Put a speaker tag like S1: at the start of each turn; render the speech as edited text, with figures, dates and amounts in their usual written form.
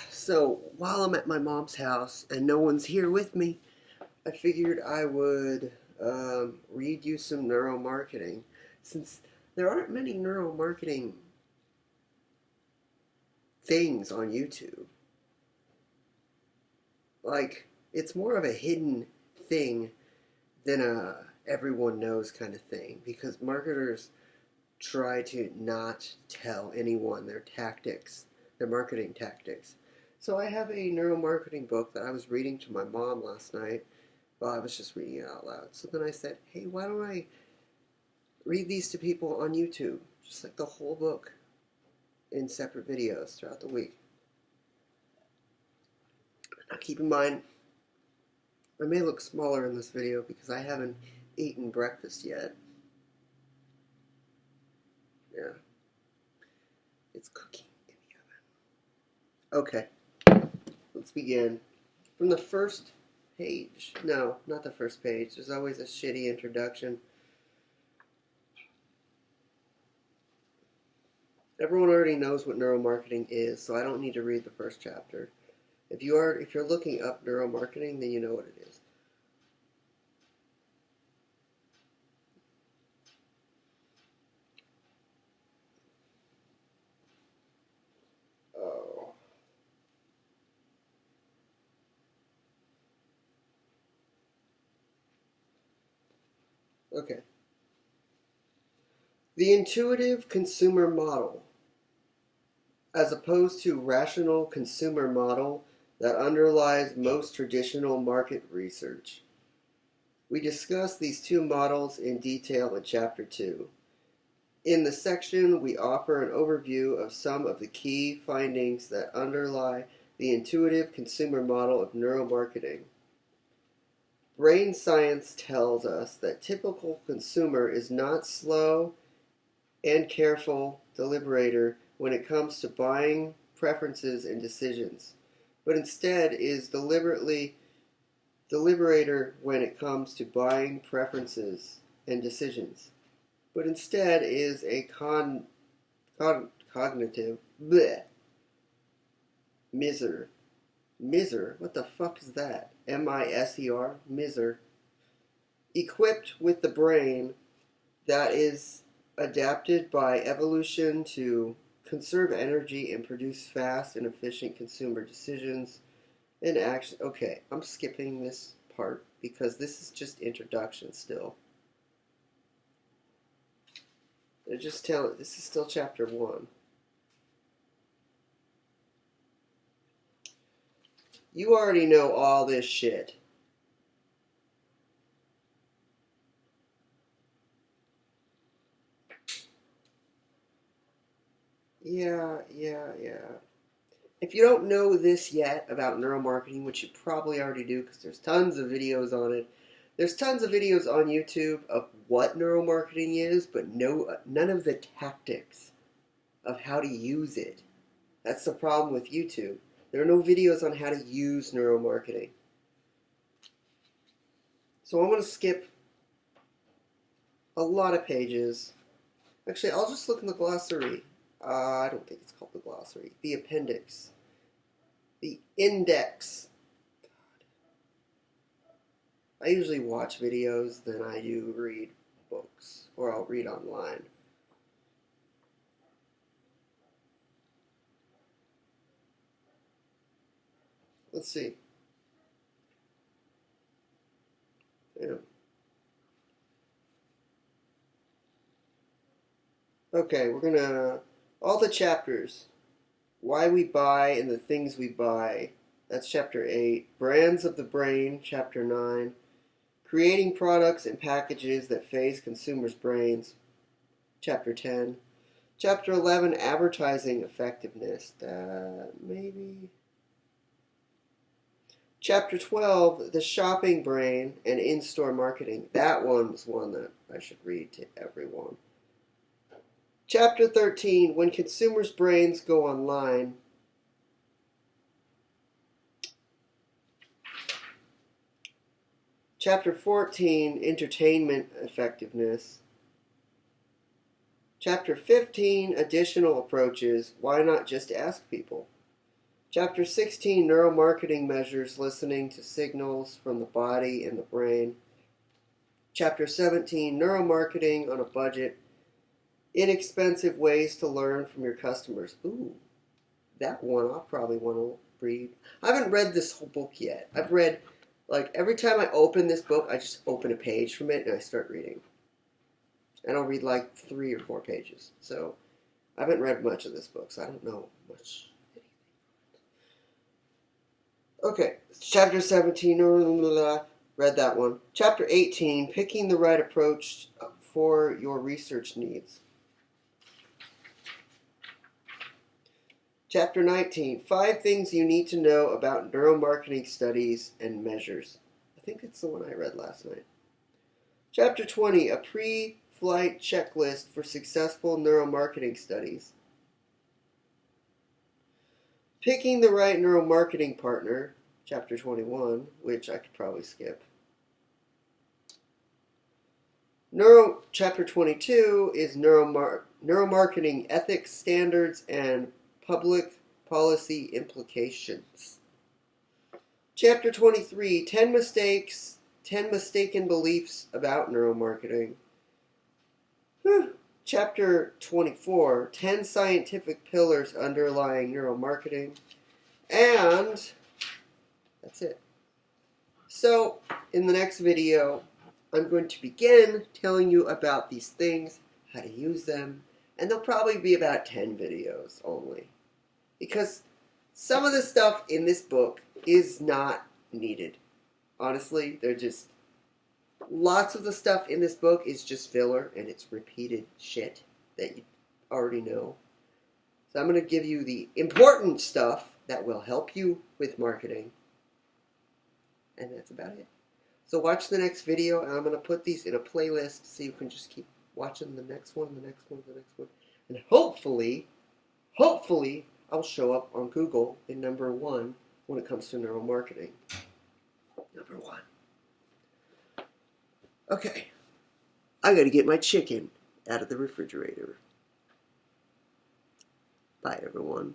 S1: So while I'm at my mom's house and no one's here with me, I figured I would read you some neuromarketing, since there aren't many neuromarketing things on YouTube. Like, it's more of a hidden thing than a everyone knows kind of thing, because marketers try to not tell anyone their tactics, their marketing tactics. So I have a neuromarketing book that I was reading to my mom last night. Well, I was just reading it out loud. So then I said, hey, why don't I read these to people on YouTube? Just like the whole book in separate videos throughout the week. Now keep in mind, I may look smaller in this video because I haven't eaten breakfast yet. Yeah. It's cooking in the oven. Okay. Let's begin. From the first page. No, not the first page. There's always a shitty introduction. Everyone already knows what neuromarketing is, so I don't need to read the first chapter. If you're looking up neuromarketing, then you know what it is. Oh. Okay. The intuitive consumer model, as opposed to rational consumer model that underlies most traditional market research. We discuss these two models in detail in Chapter 2. In the section, we offer an overview of some of the key findings that underlie the intuitive consumer model of neuromarketing. Brain science tells us that typical consumer is not slow and careful deliberator when it comes to buying preferences and decisions, but instead is deliberator when it comes to buying preferences and decisions, but instead is a cognitive miser. Miser? What the fuck is that? M-I-S-E-R? Miser. Equipped with the brain that is adapted by evolution to conserve energy and produce fast and efficient consumer decisions and action. Okay, I'm skipping this part because this is just introduction still. This is still chapter 1. You already know all this shit. Yeah. If you don't know this yet about neuromarketing, which you probably already do because there's tons of videos on it. There's tons of videos on YouTube of what neuromarketing is, but none of the tactics of how to use it. That's the problem with YouTube. There are no videos on how to use neuromarketing. So I'm going to skip a lot of pages. Actually, I'll just look in the glossary. I don't think it's called the glossary. The appendix. The index. God. I usually watch videos than I do read books, or I'll read online. Let's see. Yeah. Okay, we're gonna... all the chapters. Why we buy and the things we buy. That's chapter 8. Brands of the brain, chapter 9. Creating products and packages that phase consumers' brains, chapter 10. Chapter 11, advertising effectiveness. Maybe. Chapter 12, the shopping brain and in-store marketing. That one's one that I should read to everyone. Chapter 13, when consumers' brains go online. Chapter 14, entertainment effectiveness. Chapter 15, additional approaches. Why not just ask people? Chapter 16, neuromarketing measures listening to signals from the body and the brain. Chapter 17, neuromarketing on a budget. Inexpensive ways to learn from your customers. Ooh, that one I'll probably want to read. I haven't read this whole book yet. I've read, like, every time I open this book, I just open a page from it and I start reading. And I'll read like 3 or 4 pages. So I haven't read much of this book, so I don't know much. Okay, chapter 17, read that one. Chapter 18, picking the right approach for your research needs. Chapter 19, 5 things you need to know about neuromarketing studies and measures. I think it's the one I read last night. Chapter 20, a pre-flight checklist for successful neuromarketing studies. Picking the right neuromarketing partner, chapter 21, which I could probably skip. Chapter 22 is neuromarketing ethics, standards, and public policy implications. Chapter 23, 10 mistaken beliefs about neuromarketing. Chapter 24, 10 scientific pillars underlying neuromarketing. And that's it. So, in the next video, I'm going to begin telling you about these things, how to use them, and there'll probably be about 10 videos only. Because some of the stuff in this book is not needed. Honestly, they're just... Lots of the stuff in this book is just filler, and it's repeated shit that you already know. So I'm going to give you the important stuff that will help you with marketing. And that's about it. So watch the next video, and I'm going to put these in a playlist so you can just keep watching the next one, the next one, the next one. And hopefully, I'll show up on Google in number 1 when it comes to neuromarketing. Number 1. Okay, I gotta get my chicken out of the refrigerator. Bye, everyone.